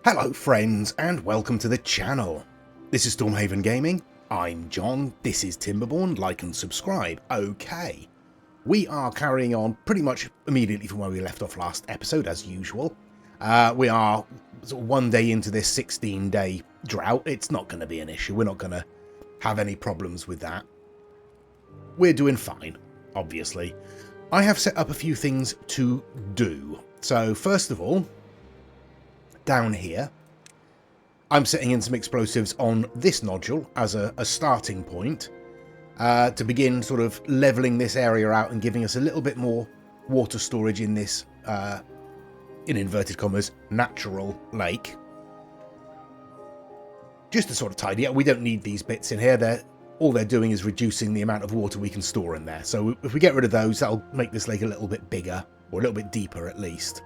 Hello friends and welcome to the channel. This is Stormhaven Gaming, I'm John, this is Timberborn, like and subscribe. Okay, we are carrying on pretty much immediately from where we left off last episode as usual. We are sort of 1 day into this 16-day drought. It's not going to be an issue, we're not going to have any problems with that. We're doing fine, obviously. I have set up a few things to do. So first of all, down here, I'm setting in some explosives on this nodule as a starting point to begin sort of leveling this area out and giving us a little bit more water storage in this, in inverted commas, natural lake. Just to sort of tidy up, we don't need these bits in here. All they're doing is reducing the amount of water we can store in there. So if we get rid of those, that'll make this lake a little bit bigger, or a little bit deeper at least.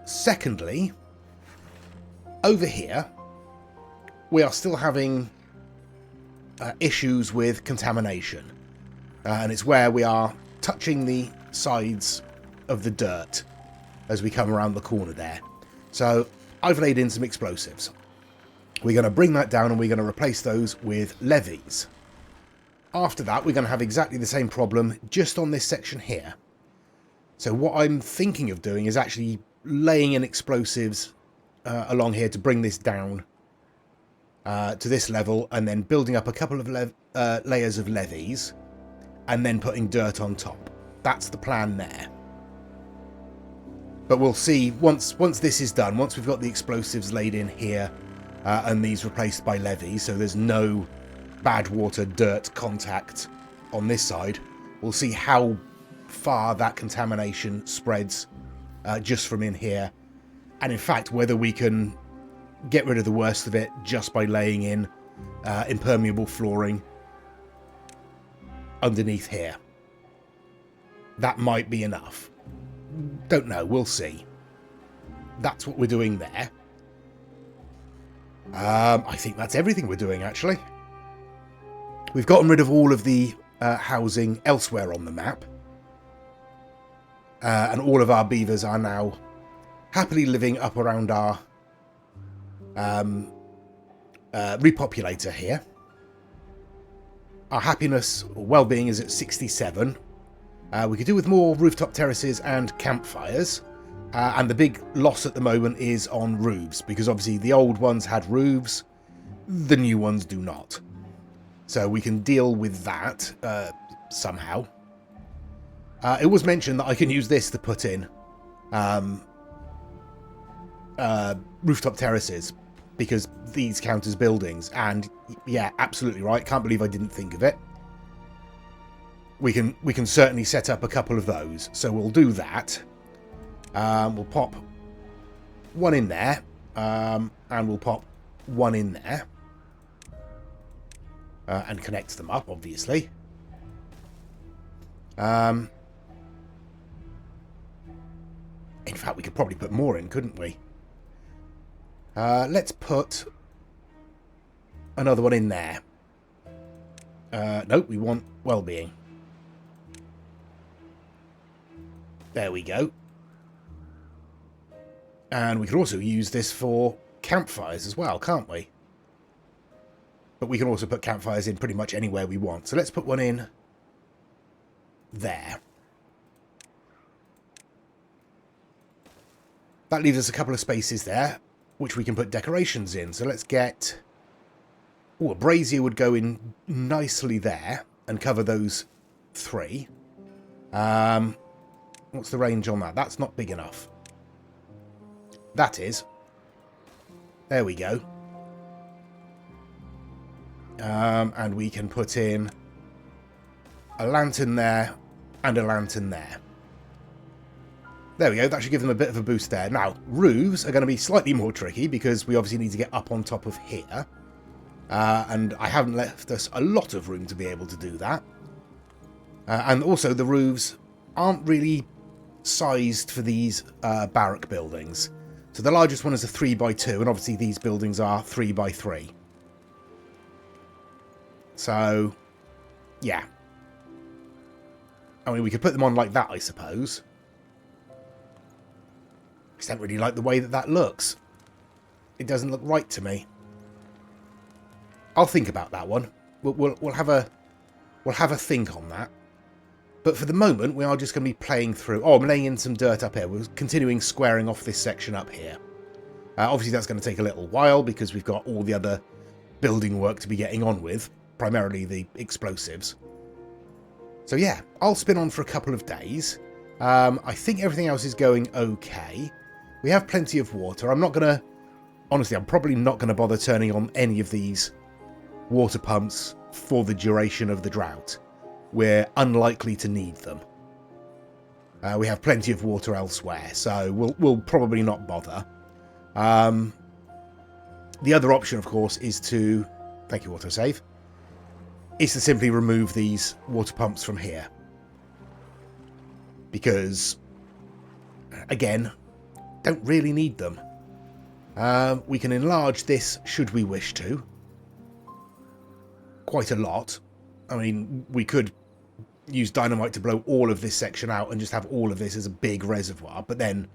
Secondly, over here, we are still having issues with contamination. And it's where we are touching the sides of the dirt as we come around the corner there. So I've laid in some explosives. We're going to bring that down and we're going to replace those with levees. After that, we're going to have exactly the same problem just on this section here. So what I'm thinking of doing is actually laying in explosives along here to bring this down to this level, and then building up a couple of layers of levees, and then putting dirt on top. That's the plan there. But we'll see once this is done, once we've got the explosives laid in here and these replaced by levees, so there's no Badwater dirt contact on this side, we'll see how far that contamination spreads just from in here, and in fact whether we can get rid of the worst of it just by laying in impermeable flooring underneath here. That might be enough. Don't know, we'll see. That's what we're doing there. I think that's everything we're doing, actually. We've gotten rid of all of the housing elsewhere on the map. And all of our beavers are now happily living up around our repopulator here. Our happiness or well-being is at 67. We could do with more rooftop terraces and campfires. And the big loss at the moment is on roofs, because obviously the old ones had roofs, the new ones do not. So we can deal with that somehow. It was mentioned that I can use this to put in rooftop terraces, because these count as buildings, and yeah, absolutely right. Can't believe I didn't think of it. We can certainly set up a couple of those, so we'll do that. We'll pop one in there, and we'll pop one in there, and connect them up, obviously. In fact, we could probably put more in, couldn't we? Let's put another one in there. Nope, we want well-being. There we go. And we can also use this for campfires as well, can't we? But we can also put campfires in pretty much anywhere we want. So let's put one in there. That leaves us a couple of spaces there, which we can put decorations in. So let's get... Oh, a brazier would go in nicely there and cover those three. What's the range on that? That's not big enough. That is. There we go. And we can put in a lantern there and a lantern there. There we go, that should give them a bit of a boost there. Now, roofs are going to be slightly more tricky because we obviously need to get up on top of here. And I haven't left us a lot of room to be able to do that. And also the roofs aren't really sized for these barrack buildings. So the largest one is a 3x2, and obviously these buildings are 3x3. So, yeah. I mean, we could put them on like that, I suppose. I just don't really like the way that looks. It doesn't look right to me. I'll think about that one. We'll have a think on that. But for the moment, we are just going to be playing through. Oh, I'm laying in some dirt up here. We're continuing squaring off this section up here. Obviously, that's going to take a little while because we've got all the other building work to be getting on with, primarily the explosives. So yeah, I'll spin on for a couple of days. I think everything else is going okay. We have plenty of water. Honestly, I'm probably not going to bother turning on any of these water pumps for the duration of the drought. We're unlikely to need them. We have plenty of water elsewhere, so we'll probably not bother. The other option, of course, is to... Thank you, autosave. Is to simply remove these water pumps from here. Because, again, don't really need them. We can enlarge this should we wish to. Quite a lot. I mean, we could use dynamite to blow all of this section out and just have all of this as a big reservoir. But then,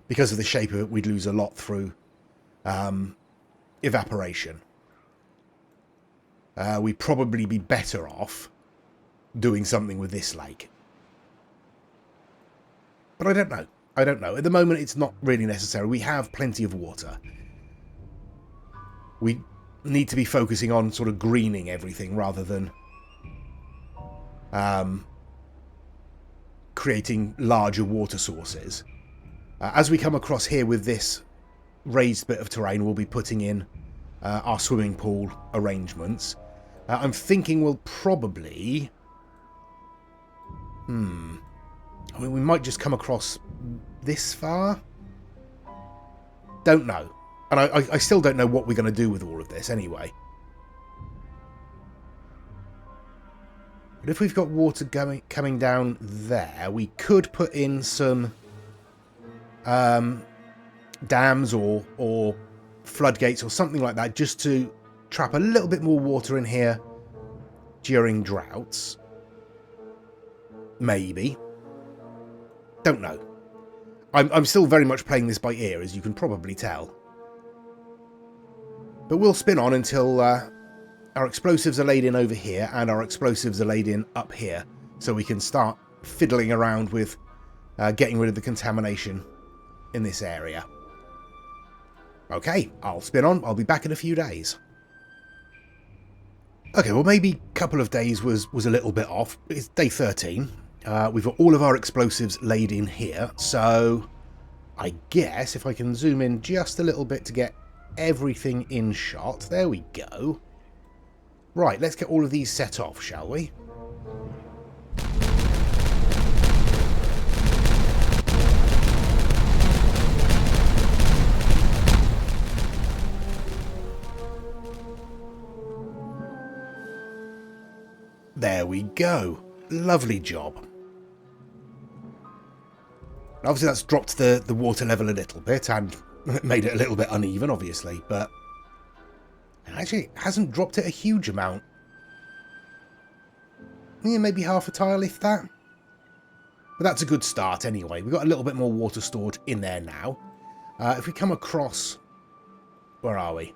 because of the shape of it, we'd lose a lot through evaporation. We'd probably be better off doing something with this lake. But I don't know. I don't know. At the moment, it's not really necessary. We have plenty of water. We need to be focusing on sort of greening everything rather than creating larger water sources. As we come across here with this raised bit of terrain, we'll be putting in our swimming pool arrangements. I'm thinking we'll probably... I mean, we might just come across this far. Don't know. And I still don't know what we're going to do with all of this anyway. But if we've got water coming down there, we could put in some dams or floodgates or something like that just to trap a little bit more water in here during droughts. Maybe. Don't know. I'm still very much playing this by ear, as you can probably tell. But we'll spin on until our explosives are laid in over here and our explosives are laid in up here, so we can start fiddling around with getting rid of the contamination in this area. Okay, I'll spin on. I'll be back in a few days. Okay, well, maybe a couple of days was a little bit off. It's day 13. We've got all of our explosives laid in here, so I guess if I can zoom in just a little bit to get everything in shot. There we go. Right, let's get all of these set off, shall we? There we go. Lovely job. Obviously that's dropped the water level a little bit and made it a little bit uneven, obviously, but actually it hasn't dropped it a huge amount. Yeah, maybe half a tile, if that. But that's a good start anyway. We've got a little bit more water stored in there now. If we come across... Where are we?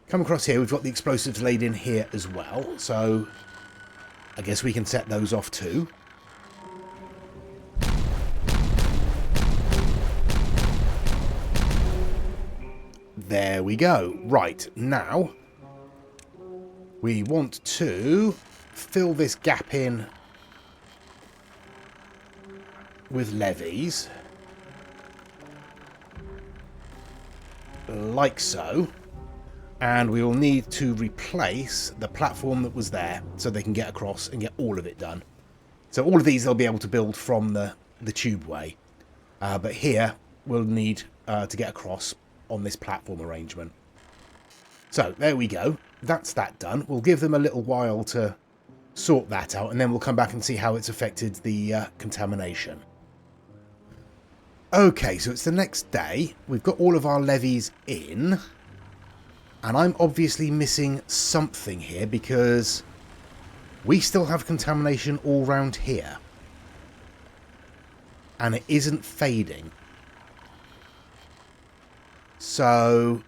Come across here, we've got the explosives laid in here as well, so I guess we can set those off too. There we go. Right, now we want to fill this gap in with levees. Like so. And we will need to replace the platform that was there so they can get across and get all of it done. So all of these they'll be able to build from the tubeway. But here we'll need to get across on this platform arrangement. So there we go. That's that done. We'll give them a little while to sort that out and then we'll come back and see how it's affected the contamination. Okay, so it's the next day. We've got all of our levees in. And I'm obviously missing something here because we still have contamination all round here. And it isn't fading. So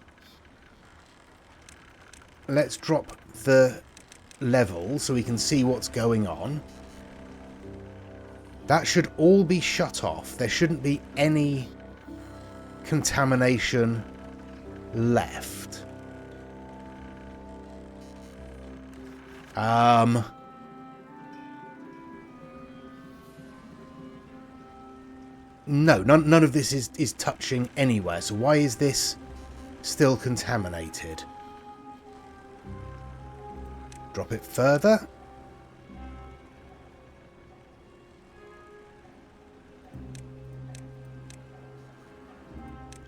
let's drop the level so we can see what's going on. That should all be shut off. There shouldn't be any contamination left. No, none of this is touching anywhere. So why is this still contaminated? Drop it further.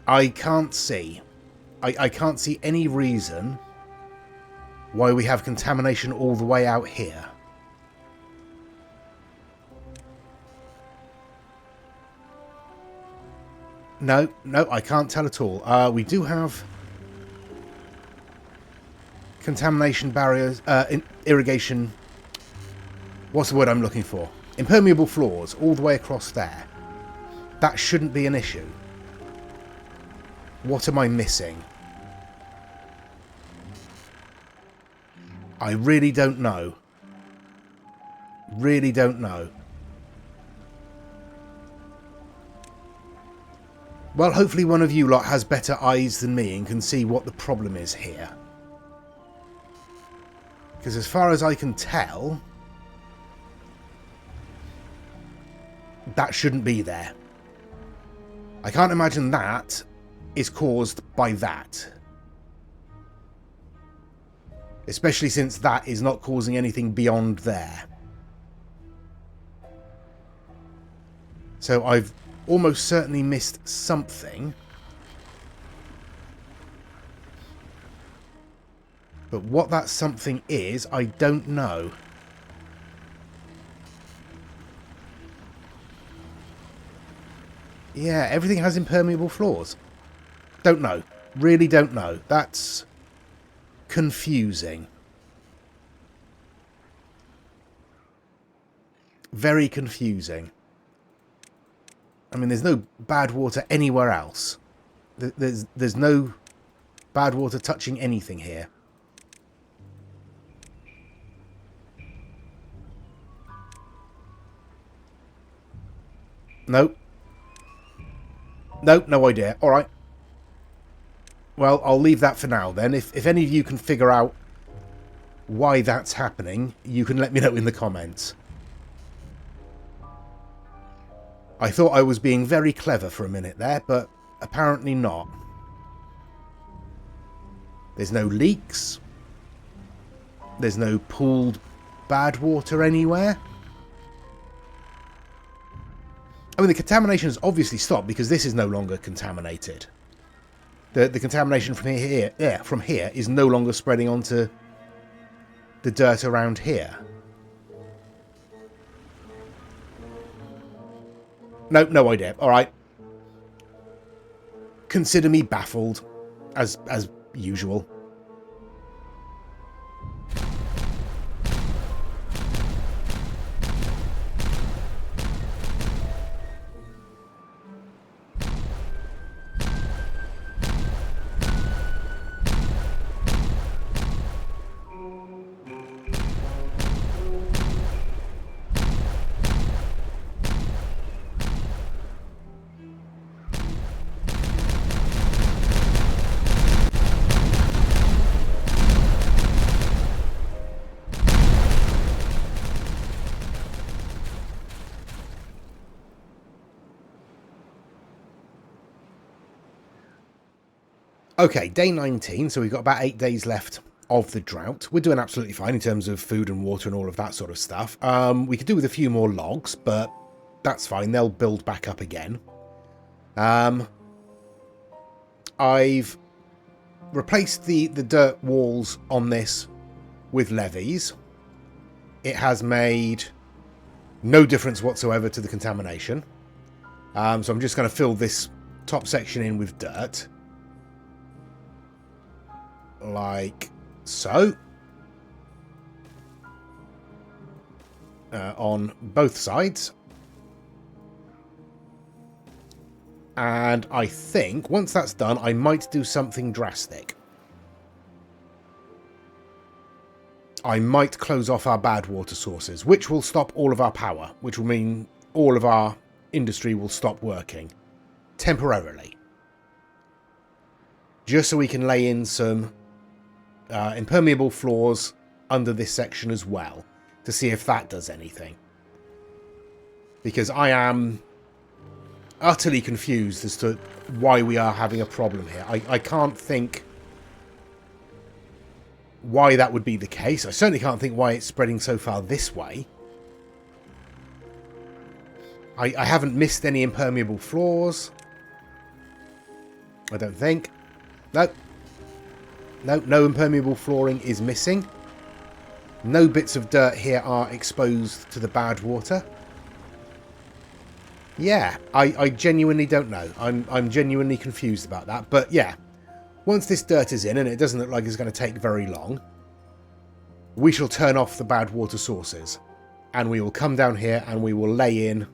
I can't see. I can't see any reason why we have contamination all the way out here. No, I can't tell at all. We do have contamination barriers, irrigation. What's the word I'm looking for? Impermeable floors all the way across there. That shouldn't be an issue. What am I missing? I really don't know. Really don't know. Well, hopefully one of you lot has better eyes than me and can see what the problem is here. Because as far as I can tell, that shouldn't be there. I can't imagine that is caused by that. Especially since that is not causing anything beyond there. So I've almost certainly missed something. But what that something is, I don't know. Yeah, everything has impermeable floors. Don't know. Really don't know. That's confusing. Very confusing. I mean, there's no bad water anywhere else. There's no bad water touching anything here. Nope. Nope, no idea. Alright. Well, I'll leave that for now then. If any of you can figure out why that's happening, you can let me know in the comments. I thought I was being very clever for a minute there, but apparently not. There's no leaks. There's no pooled bad water anywhere. I mean, the contamination has obviously stopped because this is no longer contaminated. The contamination from here is no longer spreading onto the dirt around here. Nope, no idea. All right. Consider me baffled, as usual. Okay, day 19, so we've got about 8 days left of the drought. We're doing absolutely fine in terms of food and water and all of that sort of stuff. We could do with a few more logs, but that's fine. They'll build back up again. I've replaced the dirt walls on this with levees. It has made no difference whatsoever to the contamination. So I'm just going to fill this top section in with dirt. Like so. On both sides. And I think once that's done, I might do something drastic. I might close off our Badwater sources, which will stop all of our power, which will mean all of our industry will stop working temporarily. Just so we can lay in some impermeable floors under this section as well, to see if that does anything. Because I am utterly confused as to why we are having a problem here. I can't think why that would be the case. I certainly can't think why it's spreading so far this way. I haven't missed any impermeable floors. I don't think. Nope. No impermeable flooring is missing. No bits of dirt here are exposed to the Badwater. Yeah, I genuinely don't know. I'm genuinely confused about that. But yeah, once this dirt is in, and it doesn't look like it's going to take very long, we shall turn off the Badwater sources. And we will come down here and we will lay in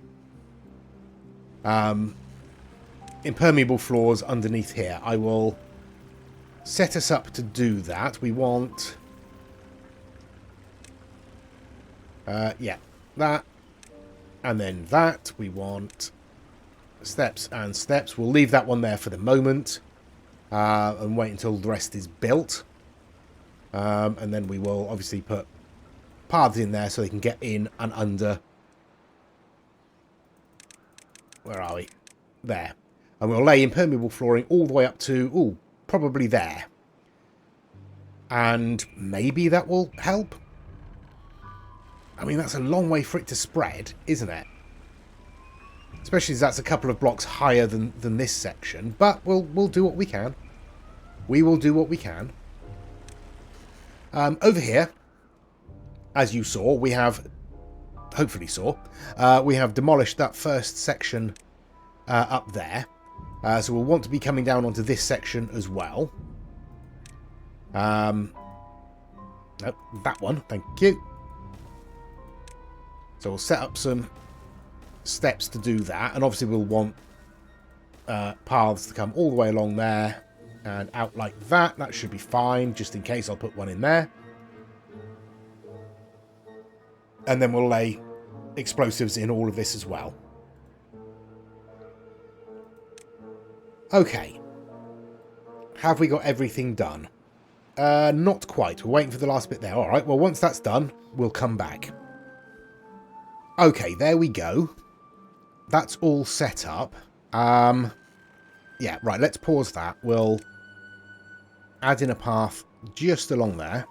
impermeable floors underneath here. I will set us up to do that. We want... yeah, that. And then that. We want steps and steps. We'll leave that one there for the moment. And wait until the rest is built. And then we will obviously put paths in there so they can get in and under. Where are we? There. And we'll lay impermeable flooring all the way up to, ooh, probably there. And maybe that will help. I mean, that's a long way for it to spread, isn't it? Especially as that's a couple of blocks higher than this section. But we'll do what we can. We will do what we can. Over here, as you saw, we have... hopefully saw. We have demolished that first section up there. So we'll want to be coming down onto this section as well. Nope, that one. Thank you. So we'll set up some steps to do that. And obviously we'll want paths to come all the way along there and out like that. That should be fine. Just in case, I'll put one in there. And then we'll lay explosives in all of this as well. Okay. Have we got everything done? Not quite. We're waiting for the last bit there. Alright, well, once that's done, we'll come back. Okay, there we go. That's all set up. Yeah, right, let's pause that. We'll add in a path just along there.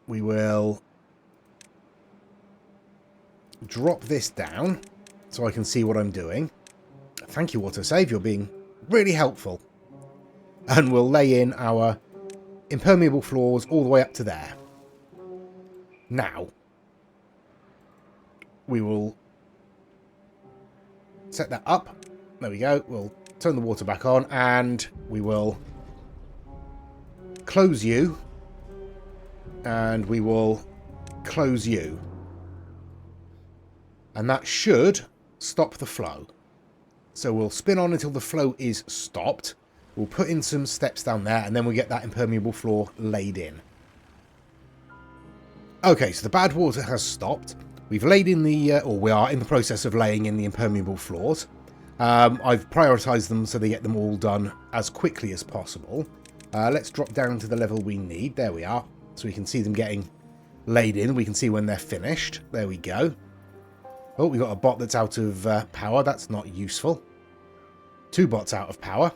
We will drop this down so I can see what I'm doing. Thank you, Autosave. You're being really helpful. And we'll lay in our impermeable floors all the way up to there. Now, we will set that up. There we go. We'll turn the water back on and we will close you. And we will close you. And that should stop the flow. So we'll spin on until the flow is stopped. We'll put in some steps down there and then we'll get that impermeable floor laid in. Okay, so the Badwater has stopped. We've laid in the, or we are in the process of laying in the impermeable floors. I've prioritised them so they get them all done as quickly as possible. Let's drop down to the level we need. There we are. So we can see them getting laid in. We can see when they're finished. There we go. Oh, we've got a bot that's out of power. That's not useful. 2 bots out of power.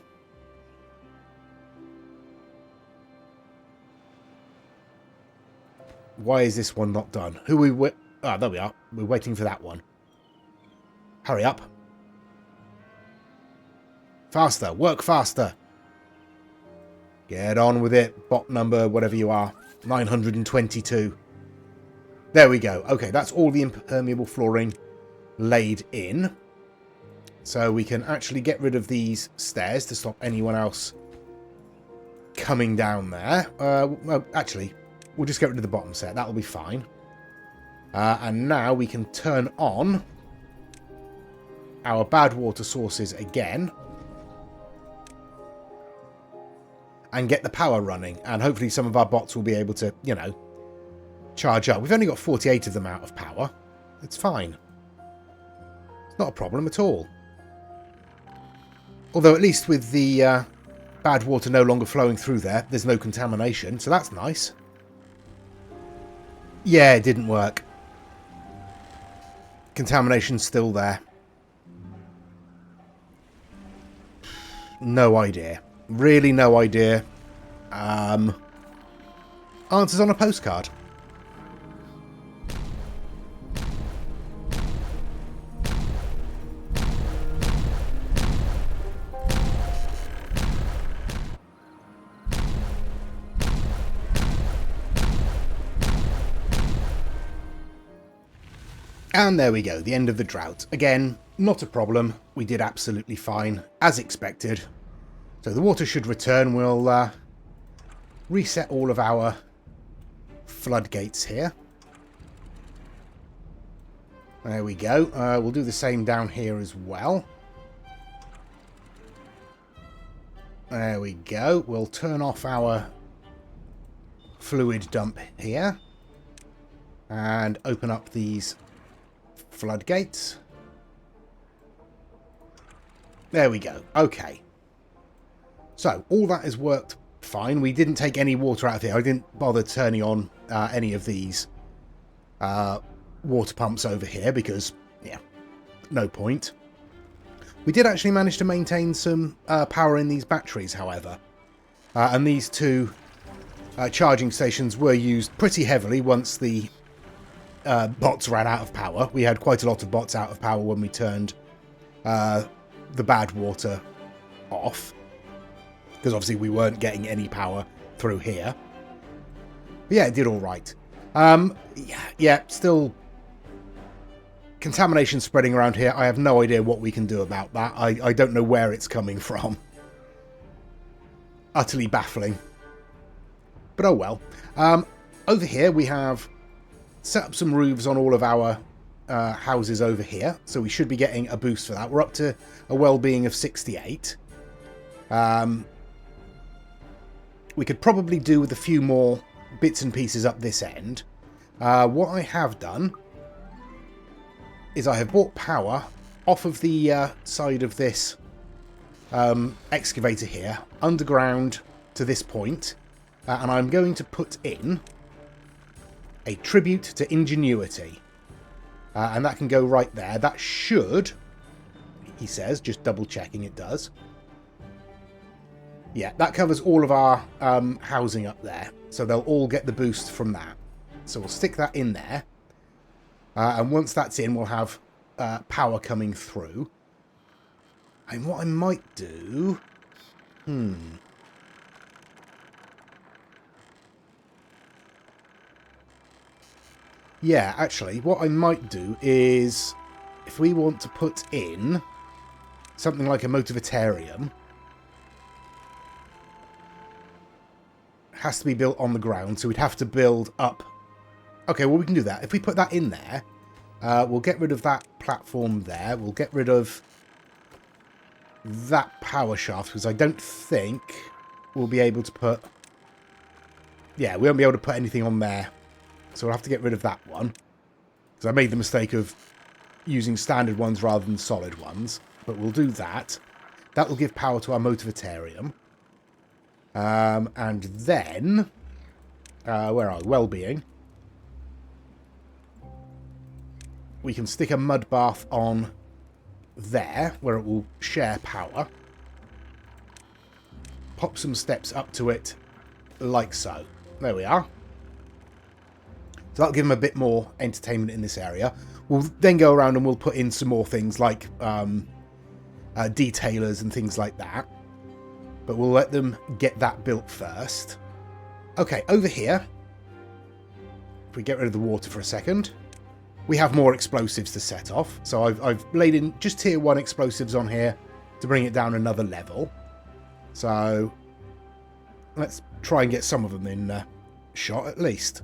Why is this one not done? Who are we... Ah, there we are. We're waiting for that one. Hurry up. Faster. Work faster. Get on with it. Bot number, whatever you are. 922. There we go. Okay, that's all the impermeable flooring laid in. So we can actually get rid of these stairs to stop anyone else coming down there. Well, actually, we'll just get rid of the bottom set. That'll be fine. And now we can turn on our Badwater sources again. and get the power running. And hopefully some of our bots will be able to, you know, charge up. We've only got 48 of them out of power. It's fine. It's not a problem at all. Although at least with the bad water no longer flowing through there, there's no contamination, so that's nice. Yeah, it didn't work. Contamination's still there. No idea. Really no idea. Answers on a postcard. And there we go, the end of the drought. Again, not a problem. We did absolutely fine, as expected. So the water should return. We'll reset all of our floodgates here. There we go. We'll do the same down here as well. There we go. We'll turn off our fluid dump here. And open up these floodgates. There we go. Okay. So, all that has worked fine. We didn't take any water out of here. I didn't bother turning on any of these water pumps over here because, yeah, no point. We did actually manage to maintain some power in these batteries, however. And these two charging stations were used pretty heavily once the bots ran out of power. We had quite a lot of bots out of power when we turned the bad water off, because obviously we weren't getting any power through here. But yeah, it did all right. Yeah, still contamination spreading around here. I have no idea what we can do about that. I don't know where it's coming from. Utterly baffling. But oh well. Over here we have set up some roofs on all of our houses over here, so we should be getting a boost for that. We're up to a well-being of 68. We could probably do with a few more bits and pieces up this end. What I have done is I have brought power off of the side of this excavator here, underground to this point, and I'm going to put in a tribute to ingenuity. And that can go right there. That should, he says, just double checking it does. Yeah, that covers all of our housing up there. So they'll all get the boost from that. So we'll stick that in there. And once that's in, we'll have power coming through. And what I might do... Yeah, actually, what I might do is, if we want to put in something like a motivitarium, has to be built on the ground, so we'd have to build up. Okay, well, we can do that. If we put that in there, we'll get rid of that platform there. We'll get rid of that power shaft, because I don't think we'll be able to put... Yeah, we won't be able to put anything on there. So we'll have to get rid of that one. Because I made the mistake of using standard ones rather than solid ones. But we'll do that. That will give power to our motivitarium. And then... where are we? Wellbeing. We can stick a mud bath on there, where it will share power. Pop some steps up to it, like so. There we are. So that'll give them a bit more entertainment in this area. We'll then go around and we'll put in some more things like detailers and things like that. But we'll let them get that built first. Okay, over here, if we get rid of the water for a second, we have more explosives to set off. So I've laid in just tier 1 explosives on here to bring it down another level. So let's try and get some of them in shot at least.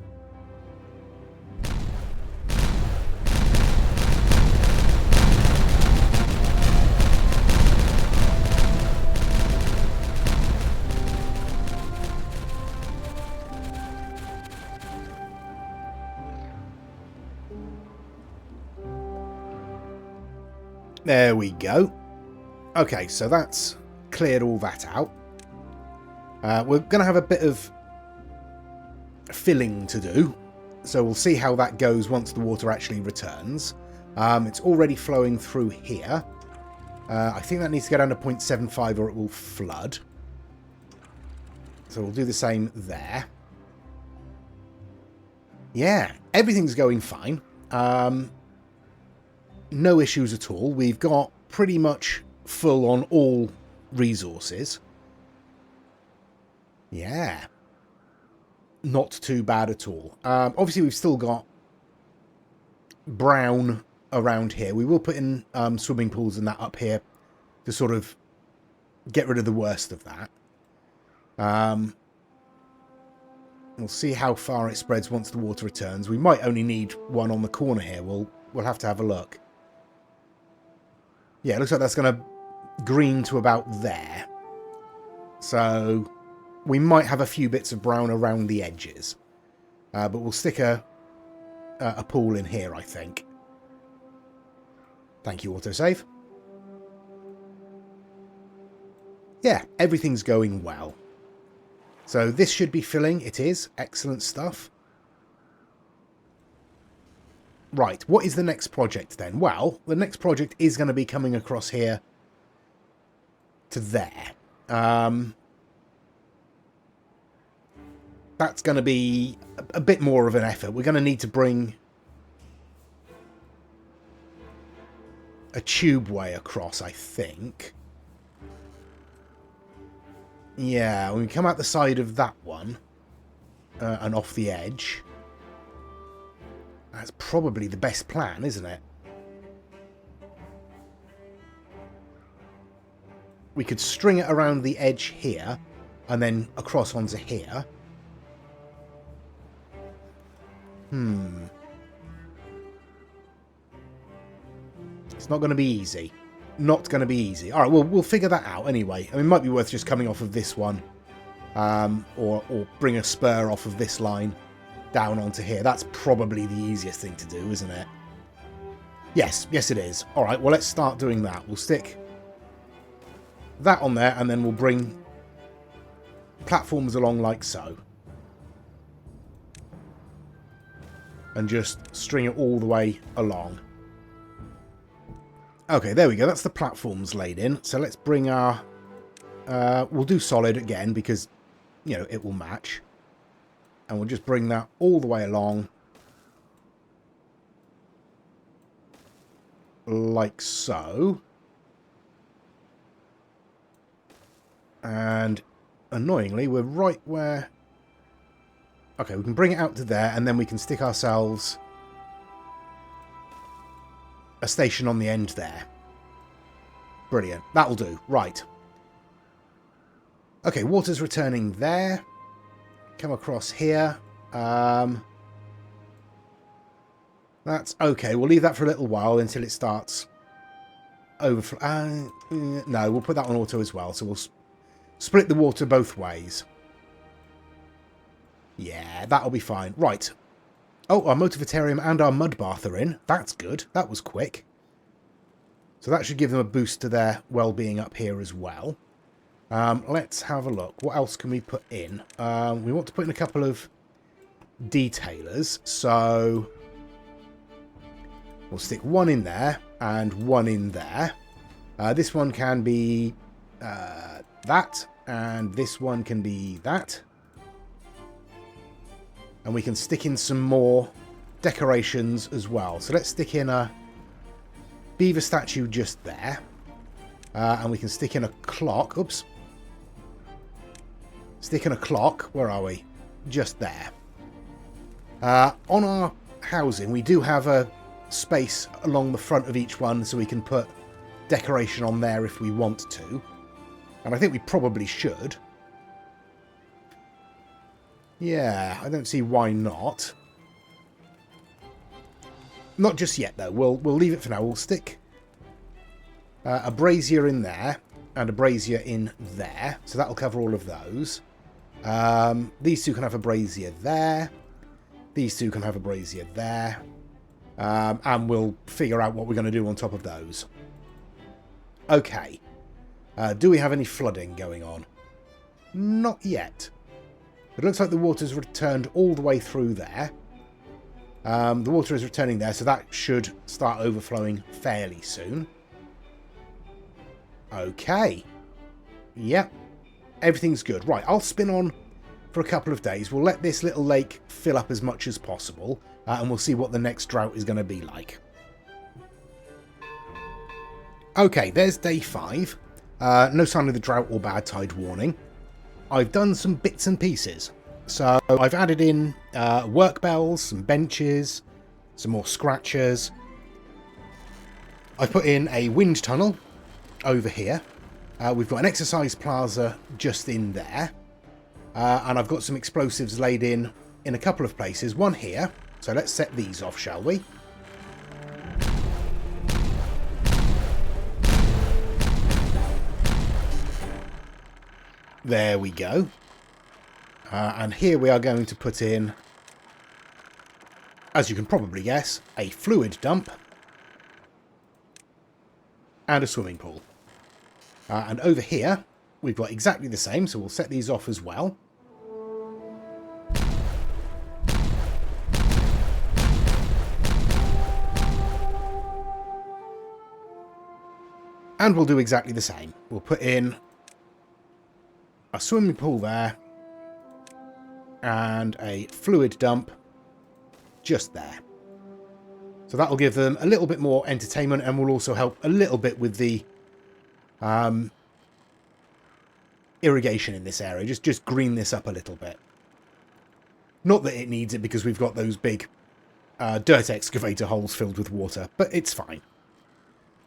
There we go. Okay, so that's cleared all that out. We're going to have a bit of filling to do. So we'll see how that goes once the water actually returns. It's already flowing through here. I think that needs to go down to 0.75 or it will flood. So we'll do the same there. Yeah, everything's going fine. No issues at all. We've got pretty much full on all resources. Yeah. Not too bad at all. Obviously, we've still got brown around here. We will put in swimming pools and that up here to sort of get rid of the worst of that. We'll see how far it spreads once the water returns. We might only need one on the corner here. We'll have to have a look. Yeah, it looks like that's going to green to about there. So we might have a few bits of brown around the edges. But we'll stick a pool in here, I think. Thank you, autosave. Yeah, everything's going well. So this should be filling. It is. Excellent stuff. Right, what is the next project then? Well, the next project is going to be coming across here to there. That's going to be a bit more of an effort. We're going to need to bring a tubeway across, I think. Yeah, when we come out the side of that one and off the edge, that's probably the best plan, isn't it? We could string it around the edge here and then across onto here. It's not going to be easy. Not going to be easy. All right, well, we'll figure that out anyway. I mean, it might be worth just coming off of this one or bring a spur off of this line down onto here. That's probably the easiest thing to do, isn't it? Yes, it is. All right, well, let's start doing that. We'll stick that on there, and then we'll bring platforms along like so. And just string it all the way along. Okay, there we go. That's the platforms laid in. So let's bring our... we'll do solid again because, you know, it will match. And we'll just bring that all the way along. Like so. And annoyingly, we're right where... Okay, we can bring it out to there, and then we can stick ourselves a station on the end there. Brilliant. That'll do. Right. Okay, water's returning there. Come across here. That's okay. We'll leave that for a little while until it starts overflow. No, we'll put that on auto as well. So we'll split the water both ways. Yeah, that'll be fine. Right. Oh, our Motivatarium and our mud bath are in. That's good. That was quick. So that should give them a boost to their well-being up here as well. Let's have a look. What else can we put in? We want to put in a couple of detailers. So we'll stick one in there and one in there. This one can be that, and this one can be that. And we can stick in some more decorations as well. So let's stick in a beaver statue just there. And we can stick in a clock. Oops. Stick in a clock. Where are we? Just there. On our housing, we do have a space along the front of each one, so we can put decoration on there if we want to. And I think we probably should. Yeah, I don't see why not. Not just yet, though. We'll leave it for now. We'll stick a brazier in there and a brazier in there. So that'll cover all of those. These two can have a brazier there. These two can have a brazier there. And we'll figure out what we're going to do on top of those. Okay. Do we have any flooding going on? Not yet. It looks like the water's returned all the way through there. The water is returning there, so that should start overflowing fairly soon. Okay. Yep. Everything's good. Right, I'll spin on for a couple of days. We'll let this little lake fill up as much as possible, and we'll see what the next drought is going to be like. Okay, there's day 5. No sign of the drought or bad tide warning. I've done some bits and pieces. So I've added in work bells, some benches, some more scratchers. I've put in a wind tunnel over here. We've got an exercise plaza just in there. And I've got some explosives laid in a couple of places. One here. So let's set these off, shall we? There we go. And here we are going to put in, as you can probably guess, a fluid dump and a swimming pool. And over here, we've got exactly the same, so we'll set these off as well. And we'll do exactly the same. We'll put in a swimming pool there and a fluid dump just there. So that'll give them a little bit more entertainment and will also help a little bit with the irrigation in this area. Just green this up a little bit. Not that it needs it because we've got those big dirt excavator holes filled with water, but it's fine.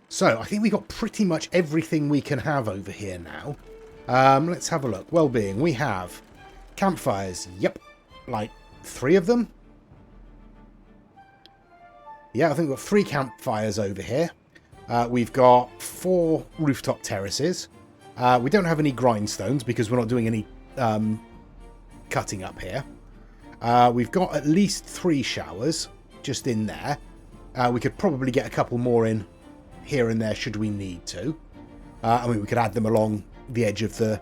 So I think we've got pretty much everything we can have over here now. Let's have a look. Wellbeing. We have campfires. Yep. Like 3 of them. Yeah, I think we've got 3 campfires over here. We've got 4 rooftop terraces. We don't have any grindstones because we're not doing any cutting up here. We've got at least 3 showers just in there. We could probably get a couple more in here and there should we need to. I mean, we could add them along the edge of the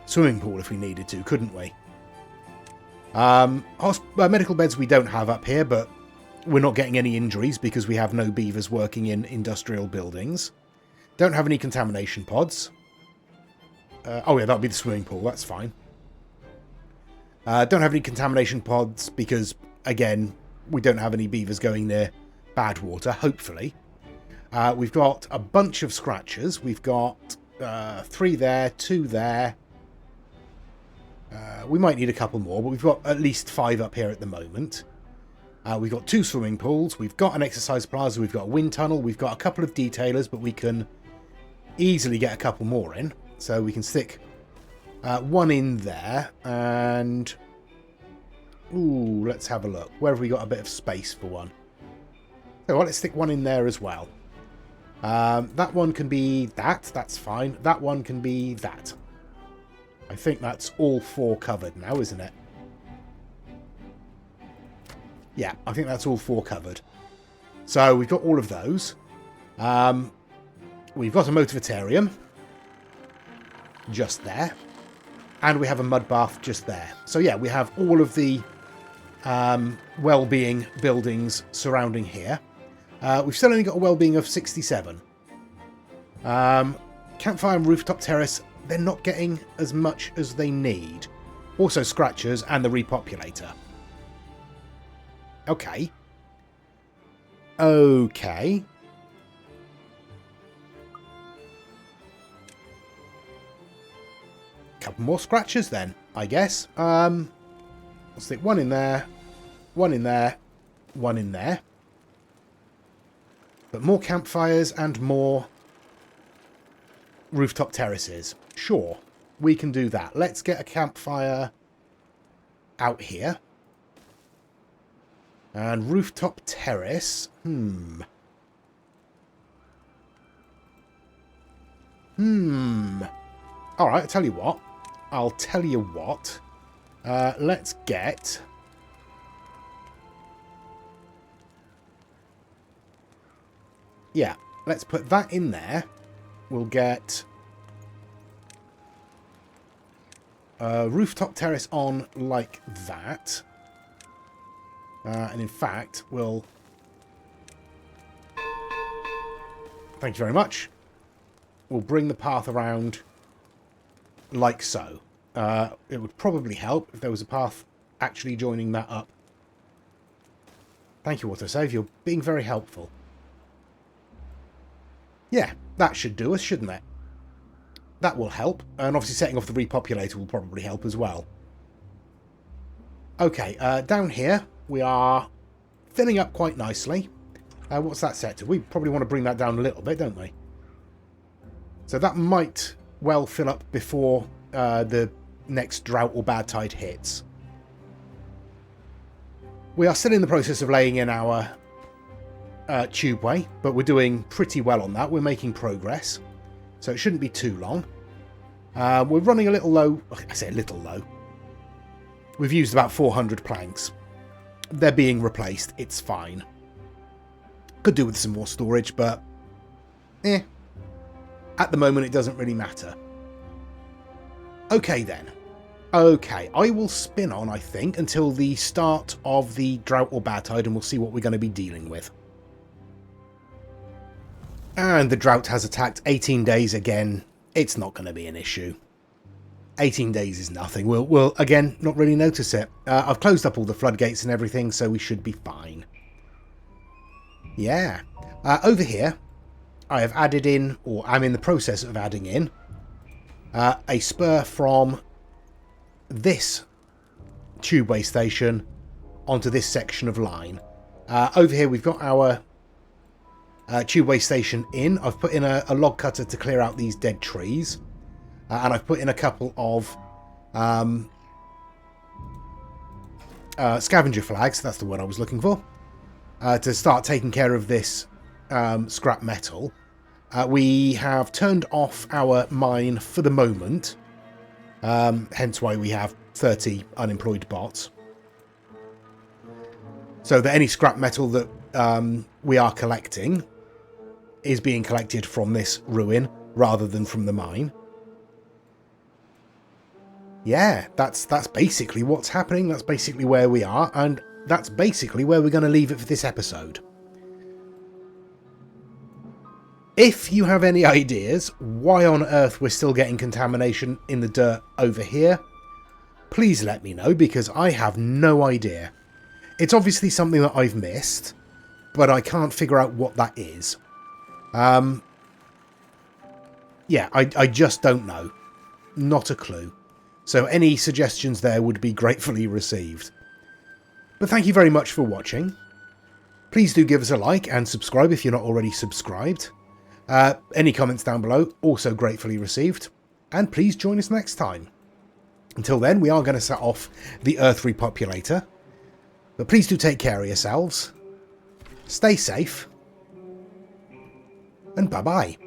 swimming pool if we needed to, couldn't we? Medical beds we don't have up here, but we're not getting any injuries because we have no beavers working in industrial buildings. Don't have any contamination pods. Oh yeah, that'll be the swimming pool, that's fine. Don't have any contamination pods because, again, we don't have any beavers going near Badwater, hopefully. We've got a bunch of scratchers. We've got 3 there, 2 there. We might need a couple more, but we've got at least 5 up here at the moment. We've got 2 swimming pools. We've got an exercise plaza. We've got a wind tunnel. We've got a couple of detailers, but we can easily get a couple more in. So we can stick 1 in there. And ooh, let's have a look. Where have we got a bit of space for one? So let's stick 1 in there as well. That one can be that. That's fine. That one can be that. I think that's all 4 covered now, isn't it? Yeah, I think that's all 4 covered. So we've got all of those. We've got a motivatarium just there. And we have a mud bath just there. So yeah, we have all of the well-being buildings surrounding here. We've still only got a well-being of 67. Campfire and rooftop terrace, they're not getting as much as they need. Also scratchers and the repopulator. Okay. Okay. Couple more scratchers then, I guess. I'll stick 1 in there, 1 in there, 1 in there. But more campfires and more rooftop terraces. Sure, we can do that. Let's get a campfire out here. And rooftop terrace. Alright, I'll tell you what. Let's get... Yeah, let's put that in there. we'll get a rooftop terrace on like that. And in fact, we'll... Thank you very much. We'll bring the path around like so. It would probably help if there was a path actually joining that up. Thank you, autosave. You're being very helpful. Yeah, that should do us, shouldn't it? That will help. And obviously setting off the repopulator will probably help as well. Okay, down here we are filling up quite nicely. What's that set to? We probably want to bring that down a little bit, don't we? So that might well fill up before the next drought or bad tide hits. We are still in the process of laying in our tubeway, but we're doing pretty well on that. We're making progress, so it shouldn't be too long. We're running a little low. I say a little low. We've used about 400 planks. They're being replaced. It's fine. Could do with some more storage, but at the moment it doesn't really matter. Okay then. Okay, I will spin on, I think, until the start of the drought or bad tide, and we'll see what we're going to be dealing with. And the drought has attacked 18 days again. It's not going to be an issue. 18 days is nothing. We'll again, not really notice it. I've closed up all the floodgates and everything, so we should be fine. Yeah. Over here, I have added in, or I'm in the process of adding in, a spur from this tubeway station onto this section of line. Over here we've got our tubeway station in. I've put in a log cutter to clear out these dead trees. And I've put in a couple of scavenger flags, that's the word I was looking for, to start taking care of this scrap metal. We have turned off our mine for the moment, hence why we have 30 unemployed bots. So that any scrap metal that we are collecting is being collected from this ruin rather than from the mine. Yeah, that's basically what's happening. That's basically where we are, and that's basically where we're going to leave it for this episode. If you have any ideas why on earth we're still getting contamination in the dirt over here, please let me know, because I have no idea. It's obviously something that I've missed, but I can't figure out what that is. Yeah, I just don't know. Not a clue. So any suggestions there would be gratefully received. But thank you very much for watching. Please do give us a like and subscribe if you're not already subscribed. Any comments down below, also gratefully received. And please join us next time. Until then, we are going to set off the Earth Repopulator. But please do take care of yourselves. Stay safe. And bye-bye.